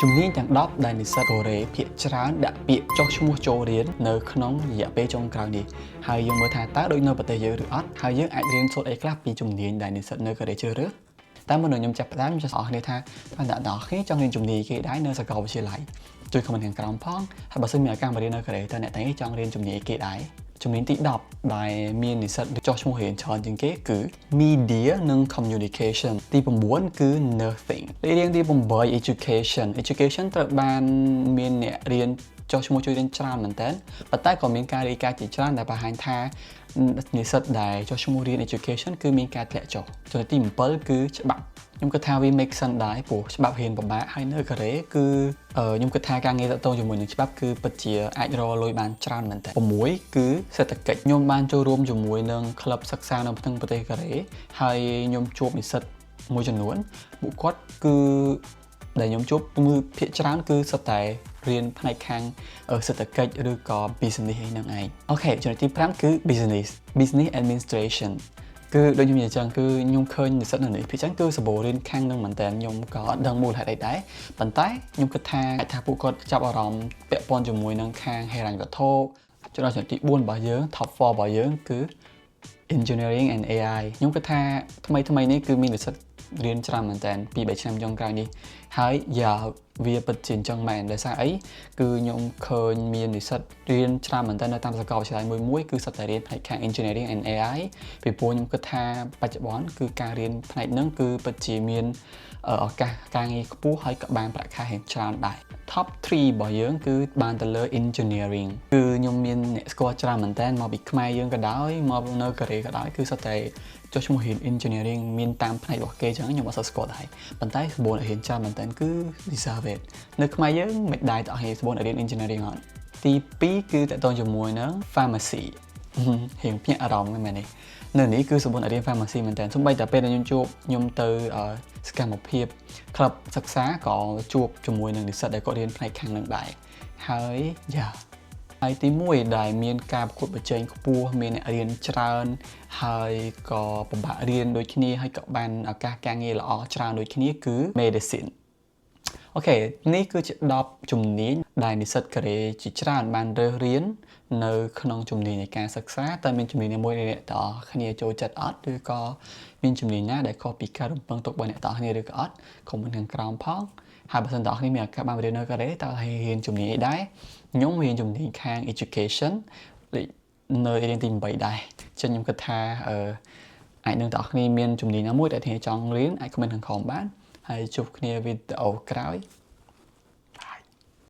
ជំនាញទាំង10ដែលនិស្សិតកូរ៉េភាគច្រើនដាក់ពាក្យចុះឈ្មោះចូលរៀននៅក្នុងរយៈពេលចុងក្រោយនេះហើយយើងមើលថាតើដូចនៅប្រទេសយើងឬអត់ហើយយើងអាចរៀនសូត្រអីខ្លះពីជំនាញដែលនិស្សិតនៅកូរ៉េជ្រើសរើសតែមុននឹងខ្ញុំចាប់ផ្ដើមខ្ញុំចង់អរគ្នាថាអ្នកទាំងអស់គ្នាចង់រៀនជំនាញគេដែរនៅសាកលវិទ្យាល័យជួយ comment ខាងក្រោមផងហើយបើសិនមានឱកាសមករៀននៅកូរ៉េតើអ្នកទាំងនេះចង់រៀនជំនាញគេដែរជំនាញទី10ដែលមាននិស្សិតចុះឈ្មោះរៀនច្រើនជាងគេគឺ Media និង Communication ទី9គឺ Nursing រៀនទី8 Education ត្រូវបានមានអ្នករៀនចុះឈ្មោះជួយរៀនច្រើនមែនតើប៉ុន្តែក៏មានការរាយការណ៍ជាច្រើនដែលបង្ហាញថានិស្សិតដែលចុះឈ្មោះរៀន Education គឺមានការធ្លាក់ចុះចំណុចទី7គឺច្បាប់ខ្ញុំគិតថាវា make sense ដែរព្រោះច្បាប់រៀនពិបាកហើយនៅកូរ៉េគឺខ្ញុំគិតថាការងារទាក់ទងជាមួយនឹងច្បាប់គឺពិតជាអាចរកលុយបានច្រើនមែនតើ6គឺសេដ្ឋកិច្ចខ្ញុំបានចូលរួមជាមួយនឹងក្លឹបសិក្សានៅក្នុងប្រទេសកូរ៉េហើយខ្ញុំជួបនិស្សិតមួយចំនួនពួកគាត់គឺដែលខ្ញុំជួបភាគច្រើនគឺសុទ្ធតែរៀនផ្នែកខាងសេដ្ឋកិច្ចឬក៏ business ឯហ្នឹងឯងអូខេចំណុចទី5គឺ business administration គឺដូចខ្ញុំនិយាយចឹងគឺខ្ញុំឃើញនិស្សិតនៅនេះភាគច្រើនគឺសម្បូររៀនខាងនឹងមែនតើខ្ញុំក៏អត់ដឹងមូលហេតុអីដែរប៉ុន្តែខ្ញុំគិតថាពួកគាត់ចាប់អារម្មណ៍ពាក់ព័ន្ធជាមួយនឹងខាងហិរញ្ញវត្ថុចំណុចទី4របស់យើង top 4របស់យើងគឺ engineering and AI ខ្ញុំគិតថាថ្មីនេះគឺមាននិស្សិតរៀនច្រើនមែនតើ2-3ឆ្នាំចុងក្រោយនេះហើយវាពិតជាអញ្ចឹងមែនដោយសារអីគឺខ្ញុំឃើញមាននិស្សិតរៀនច្រើនមែនតើនៅតាមសាកលវិទ្យាល័យមួយគឺសុទ្ធតែរៀនផ្នែកខាង engineering and AI ពីព្រោះខ្ញុំគិតថាបច្ចុប្បន្នគឺការរៀនផ្នែកហ្នឹងគឺពិតជាមានឱកាសការងារខ្ពស់ហើយក៏បានប្រាក់ខែរៀងច្រើនដែរ top 3របស់យើងគឺបានទៅលើ engineering គឺខ្ញុំមានអ្នកស្គាល់ច្រើនមែនតើមកពីខ្មែរយើងក៏ដោយមកនៅកូរ៉េក៏ដោយគឺសុទ្ធតែចុះឈ្មោះរៀន engineering មានតាមផ្នែករបស់គេចឹងខ្ញុំអត់សូវស្គាល់ដែរប៉ុន្តែសម្បូរអ្នករៀនច្រើនមែនតើគឺ deserve នៅខ្មែរយើងមិនដែរតើអស់គ្នាសម្បូរអ្នករៀន engineering អត់ទី2គឺតកតងជាមួយនឹង pharmacy រៀងភ្ញាក់អារម្មណ៍មែនទេនៅនេះគឺសម្បូរអ្នករៀន pharmacy មែនតើសូម្បីតែពេលដែលខ្ញុំទៅសកម្មភាពក្លឹបសិក្សាក៏ជួបជាមួយនឹងនិស្សិតដែលគាត់រៀនផ្នែកខាងនឹងដែរហើយហើយទី1ដែលមានការប្រកួតប្រជែងខ្ពស់មានអ្នករៀនច្រើនហើយក៏ពិបាករៀនដូចគ្នាហើយក៏បានឱកាសការងារល្អច្រើនដូចគ្នាគឺ medicine អូខេនេះគឺជា10ជំនាញដែលនិស្សិតកូរ៉េជាច្រើនបានរើសរៀននៅក្នុងជំនាញនៃការសិក្សាតែមានជំនាញមួយដែលអ្នកទាំងអស់គ្នាចូលចិត្តអត់ឬក៏មានជំនាញណាដែលខុសពីការរំពឹងទុករបស់អ្នកទាំងអស់គ្នាឬក៏អត់ខមមិនខាងក្រោមផងហើយបើសិនតើអ្នកគ្នាមានឱកាសបានរៀននៅកូរ៉េតើរៀនជំនាញអីដែរខ្ញុំរៀនជំនាញខាង education នៅរៀនទី8ដែរចឹងខ្ញុំគិតថាអាចនឹងតើអ្នកគ្នាមានជំនាញណាមួយដែលអ្នកចង់រៀនអាច comment ខាងក្រោមបានហើយជួបគ្នាវីដេអូក្រោយ